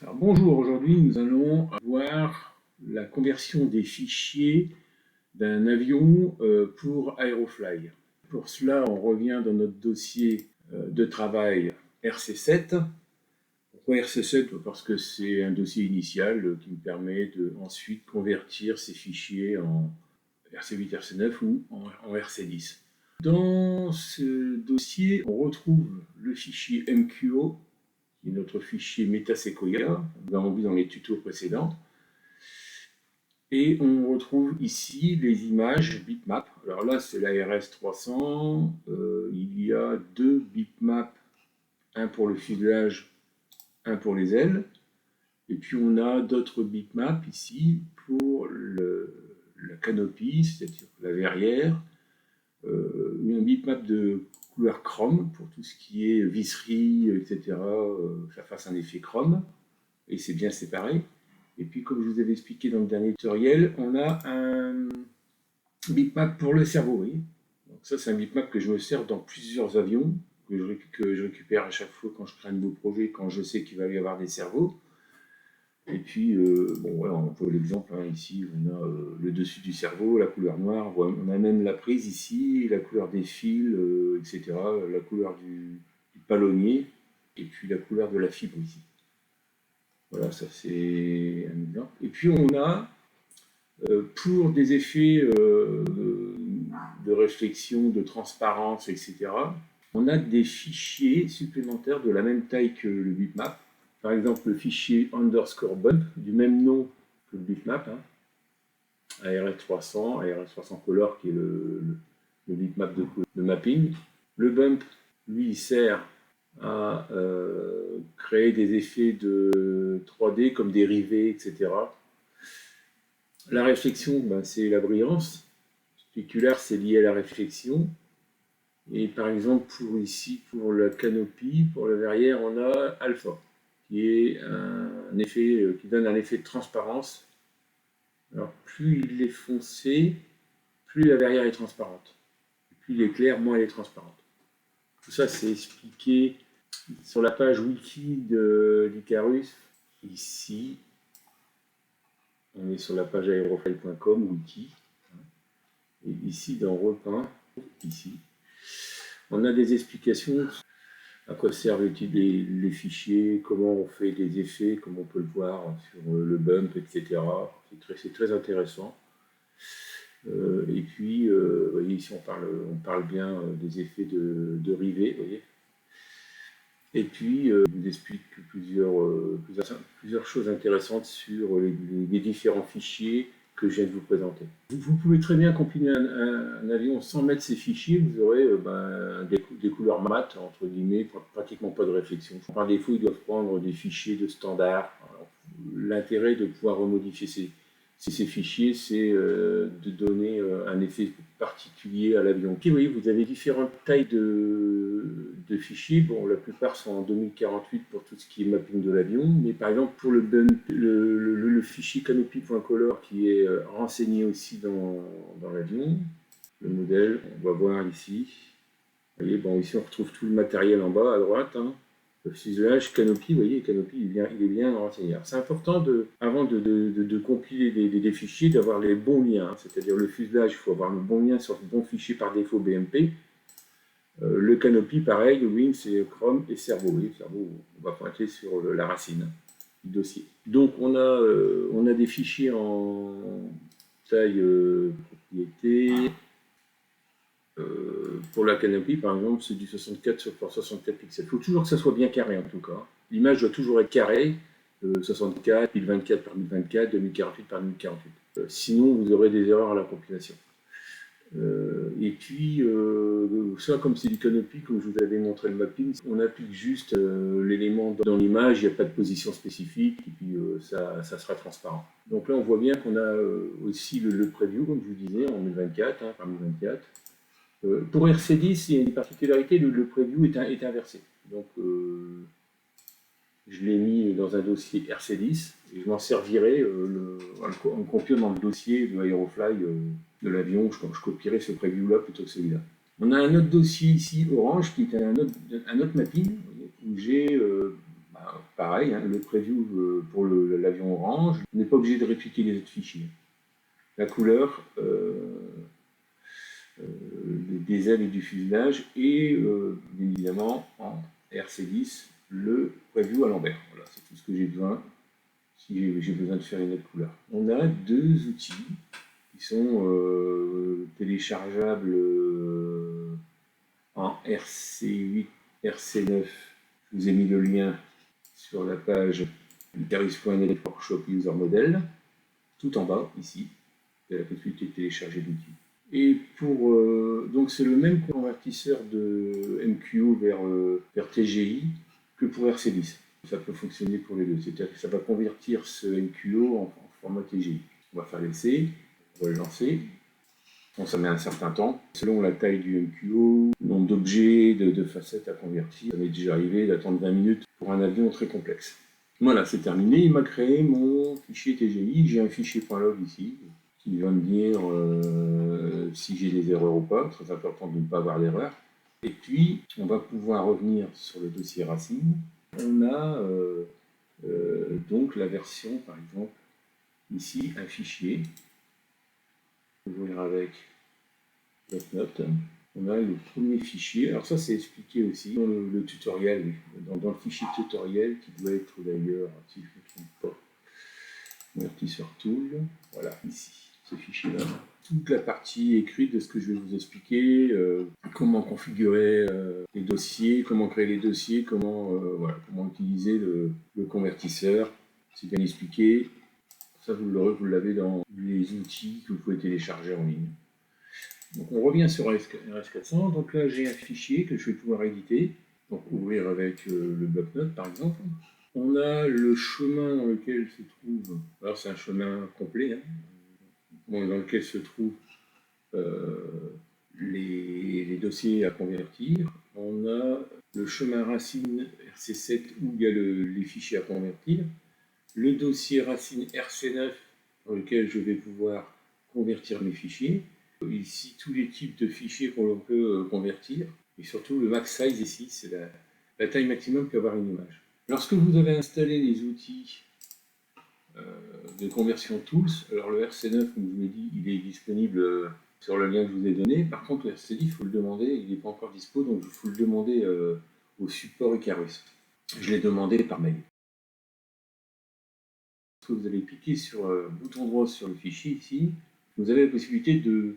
Alors bonjour, aujourd'hui nous allons voir la conversion des fichiers d'un avion pour Aerofly. Pour cela, on revient dans notre dossier de travail RC7. Pourquoi RC7? Parce que c'est un dossier initial qui me permet de ensuite convertir ces fichiers en RC8, RC9 ou en RC10. Dans ce dossier, on retrouve le fichier MQO, qui est notre fichier Metasequoia, nous l'avons vu dans les tutos précédents. Et on retrouve ici les images bitmap. Alors là, c'est la RS300. Il y a deux bitmaps, un pour le fuselage, un pour les ailes. Et puis on a d'autres bitmaps ici pour la canopie, c'est-à-dire la verrière. Un bitmap de couleur chrome pour tout ce qui est visserie, etc. Ça fasse un effet chrome. Et c'est bien séparé. Et puis, comme je vous avais expliqué dans le dernier tutoriel, on a un bitmap pour le cerveau. Vous voyez, donc ça, c'est un bitmap que je me sers dans plusieurs avions, que je récupère à chaque fois quand je crée un nouveau projet, quand je sais qu'il va y avoir des cerveaux. Et puis, bon, voilà, on voit l'exemple hein, ici, on a le dessus du cerveau, la couleur noire, on a même la prise ici, la couleur des fils, etc., la couleur du palonnier, et puis la couleur de la fibre ici. Voilà, ça c'est un exemple. Et puis on a, pour des effets de réflexion, de transparence, etc., on a des fichiers supplémentaires de la même taille que le bitmap. Par exemple, le fichier underscore bump, du même nom que le bitmap, hein, ARS300, ARS300 color, qui est le bitmap de mapping. Le bump, lui, il sert à créer des effets de 3D comme des rivets, etc. La réflexion, ben, c'est la brillance. Spéculaire, c'est lié à la réflexion. Et par exemple, pour ici, pour la canopie, pour la verrière, on a alpha, qui est un effet qui donne un effet de transparence. Alors, plus il est foncé, plus la verrière est transparente. Et plus il est clair, moins elle est transparente. Tout ça, c'est expliqué sur la page wiki d'Icarus. Ici, on est sur la page aerofly.com, wiki. Et ici, dans Repeint, ici, on a des explications à quoi servent les fichiers, comment on fait des effets, comme on peut le voir sur le bump, etc. C'est très intéressant. Et puis, vous voyez, ici, on parle bien des effets de rivet, vous voyez. Et puis, je vous explique plusieurs choses intéressantes sur les différents fichiers que je viens de vous présenter. Vous pouvez très bien compiler un avion sans mettre ces fichiers, vous aurez des couleurs mates, entre guillemets, pratiquement pas de réflexion. Par défaut, ils doivent prendre des fichiers de standard. L'intérêt de pouvoir remodifier ces fichiers, c'est de donner un effet particulier à l'avion. Puis, vous voyez, vous avez différentes tailles de fichiers. Bon, la plupart sont en 2048 pour tout ce qui est mapping de l'avion, mais par exemple, pour le fichier canopy.color qui est renseigné aussi dans l'avion, le modèle, on va voir ici. Vous voyez, bon, ici on retrouve tout le matériel en bas à droite. Hein. Le fuselage, canopy, vous voyez, canopy, il est bien renseigné. C'est important, avant de compiler des fichiers, d'avoir les bons liens. Hein. C'est-à-dire le fuselage, il faut avoir le bon lien sur le bon fichier par défaut BMP. Le canopy, pareil, le wing, c'est Chrome et cerveau. Oui, cerveau, on va pointer sur la racine du dossier. Donc, on a des fichiers en taille propriété. Pour la canopy, par exemple, c'est du 64 par 64 pixels. Il faut toujours que ça soit bien carré, en tout cas. L'image doit toujours être carrée, 64, 1024 par 1024, 2048 par 2048. Sinon, vous aurez des erreurs à la compilation. Et puis, ça, comme c'est du canopy, comme je vous avais montré le mapping, on applique juste l'élément dans l'image, il n'y a pas de position spécifique, et puis ça sera transparent. Donc là, on voit bien qu'on a aussi le preview, comme je vous disais, en 1024, hein, par 1024. Pour RC10, il y a une particularité, le preview est inversé. Donc, je l'ai mis dans un dossier RC10 et je m'en servirai en copiant dans le dossier de Aerofly de l'avion. Je copierai ce preview-là plutôt que celui-là. On a un autre dossier ici, orange, qui est un autre mapping où j'ai pareil, hein, le preview pour l'avion orange, on n'est pas obligé de répliquer les autres fichiers. La couleur des ailes et du fuselage et bien évidemment en RC10 le preview à l'envers. Voilà, c'est tout ce que j'ai besoin si j'ai besoin de faire une autre couleur. On a deux outils qui sont téléchargeables en RC8, RC9. Je vous ai mis le lien sur la page Icarus.net Workshop User Model, tout en bas, ici. Vous avez la possibilité de télécharger l'outil. Et donc c'est le même convertisseur de MQO vers TGI que pour RC10. Ça peut fonctionner pour les deux. C'est-à-dire que ça va convertir ce MQO en format TGI. On va faire l'essai, on va le lancer. Bon, ça met un certain temps. Selon la taille du MQO, le nombre d'objets, de facettes à convertir, ça m'est déjà arrivé d'attendre 20 minutes pour un avion très complexe. Voilà, c'est terminé. Il m'a créé mon fichier TGI. J'ai un fichier .log ici qui va me dire si j'ai des erreurs ou pas. Très important de ne pas avoir d'erreur. Et puis, on va pouvoir revenir sur le dossier racine. On a donc la version, par exemple, ici, un fichier. Ouvrir avec Note. On a le premier fichier. Alors ça, c'est expliqué aussi dans le tutoriel, dans le fichier tutoriel qui doit être d'ailleurs, si je ne me trompe pas, convertisseur tool. Voilà, ici, ce fichier-là. Toute la partie écrite de ce que je vais vous expliquer, comment configurer les dossiers, comment créer les dossiers, comment utiliser le convertisseur. C'est bien expliqué. Ça, vous l'avez dans les outils que vous pouvez télécharger en ligne. Donc on revient sur RS400. Donc là, j'ai un fichier que je vais pouvoir éditer. Donc ouvrir avec le bloc-notes, par exemple. On a le chemin dans lequel se trouve... Alors c'est un chemin complet, hein, dans lequel se trouvent les dossiers à convertir. On a le chemin racine RC7 où il y a les fichiers à convertir. Le dossier racine RC9 dans lequel je vais pouvoir convertir mes fichiers. Ici, tous les types de fichiers qu'on peut convertir. Et surtout, le max size ici, c'est la taille maximum peut avoir une image. Lorsque vous avez installé les outils de conversion tools, alors le RC9, comme je vous l'ai dit, il est disponible sur le lien que je vous ai donné. Par contre, le RC10, il faut le demander, il n'est pas encore dispo, donc il faut le demander au support Icarus. Je l'ai demandé par mail. Vous allez cliquer sur le bouton droit sur le fichier ici, vous avez la possibilité de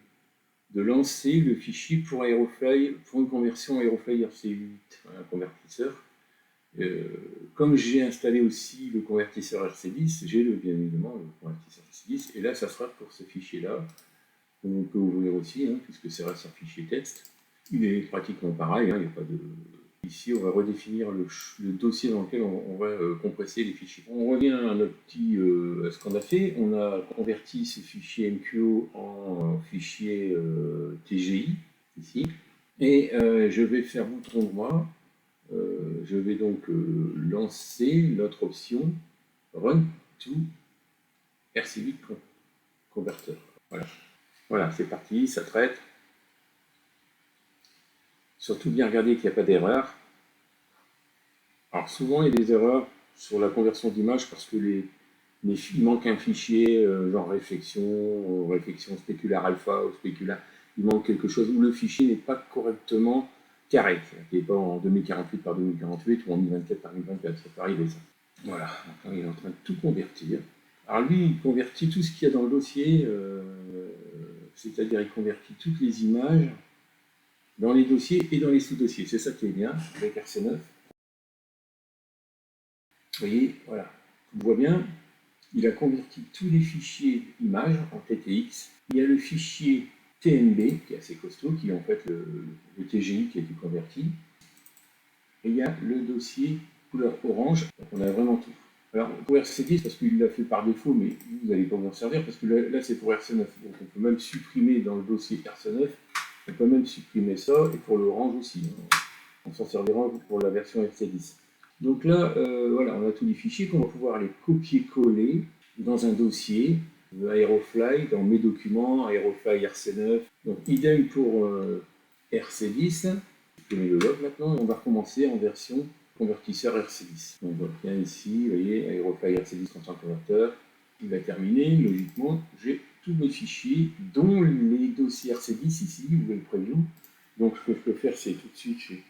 lancer le fichier pour Aerofly, pour une conversion Aerofly RC8, un convertisseur. Comme j'ai installé aussi le convertisseur RC10, j'ai bien évidemment le convertisseur RC10, et là ça sera pour ce fichier-là, qu'on peut ouvrir aussi, hein, puisque ça reste un fichier texte. Il est pratiquement pareil, hein, il n'y a pas de... Ici, on va redéfinir le dossier dans lequel on va compresser les fichiers. On revient à notre petit, ce qu'on a fait. On a converti ce fichier MQO en fichier TGI, ici. Et je vais faire bouton droit. Je vais donc lancer notre option Run to RC8 Converter. Voilà, c'est parti, ça traite. Surtout bien regarder qu'il n'y a pas d'erreur. Alors souvent il y a des erreurs sur la conversion d'image parce que il manque un fichier genre réflexion spéculaire alpha ou spéculaire. Il manque quelque chose où le fichier n'est pas correctement carré. Il n'est pas en 2048 par 2048 ou en 1024 par 1024. Ça peut arriver ça. Voilà, donc, il est en train de tout convertir. Alors lui, il convertit tout ce qu'il y a dans le dossier, c'est-à-dire il convertit toutes les images dans les dossiers et dans les sous-dossiers. C'est ça qui est bien avec RC9. Vous voyez, voilà. On voit bien, il a converti tous les fichiers images en TTX. Il y a le fichier TNB, qui est assez costaud, qui est en fait le TGI qui a été converti. Et il y a le dossier couleur orange. Donc on a vraiment tout. Alors pour RC10, parce qu'il l'a fait par défaut, mais vous n'allez pas vous en servir, parce que là c'est pour RC9. Donc on peut même supprimer dans le dossier RC9, on peut même supprimer ça, et pour l'orange aussi. On s'en servira pour la version RC10. Donc là, voilà, on a tous les fichiers qu'on va pouvoir les copier-coller dans un dossier Aerofly, dans mes documents, Aerofly RC9. Donc idem pour RC10. Je mets le log maintenant et on va recommencer en version convertisseur RC10. Donc, on voit bien ici, vous voyez, Aerofly RC10 constant converteur. Il va terminer, logiquement, j'ai tous mes fichiers, dont les dossiers RC10 ici, vous voyez le preview. Donc, ce que je peux faire, c'est tout de suite, je fais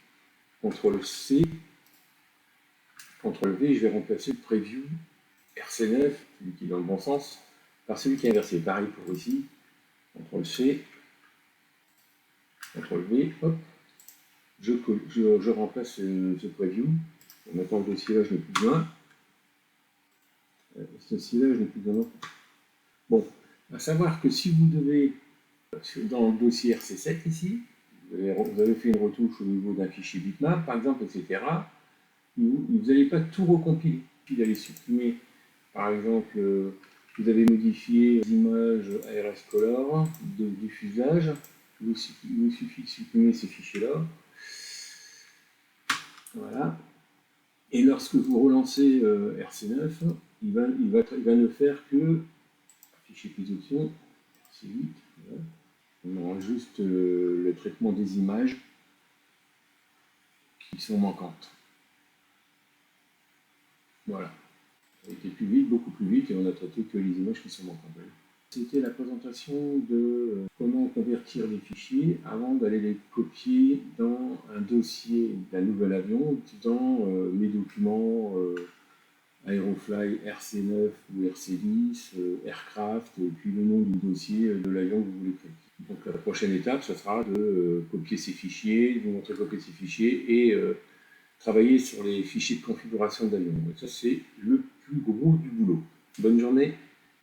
CTRL-C, CTRL-V, je vais remplacer le preview RC9, celui qui est dans le bon sens, par celui qui est inversé. Pareil pour ici, CTRL-C, CTRL-V, hop, je remplace ce preview. Maintenant, le dossier là, je n'ai plus besoin. Ce dossier-là, je n'ai plus besoin. Bon, à savoir que si vous devez, dans le dossier RC7 ici, vous avez fait une retouche au niveau d'un fichier bitmap, par exemple, etc., vous n'allez pas tout recompiler. Puis d'aller supprimer, par exemple, vous avez modifié les images ARS Color de diffusage, il vous suffit de supprimer ces fichiers-là. Voilà. Et lorsque vous relancez RC9, il va ne faire que fichier plus options, RC8, voilà. On aura juste le traitement des images qui sont manquantes. Voilà. Ça a été plus vite, beaucoup plus vite, et on a traité que les images qui sont manquantes. C'était la présentation de comment convertir les fichiers avant d'aller les copier dans un dossier d'un nouvel avion, dans mes documents Aerofly RC9 ou RC10, Aircraft, et puis le nom du dossier de l'avion que vous voulez créer. Donc la prochaine étape, ce sera de copier ces fichiers, de vous montrer copier ces fichiers et travailler sur les fichiers de configuration d'avion. Et ça, c'est le plus gros du boulot. Bonne journée.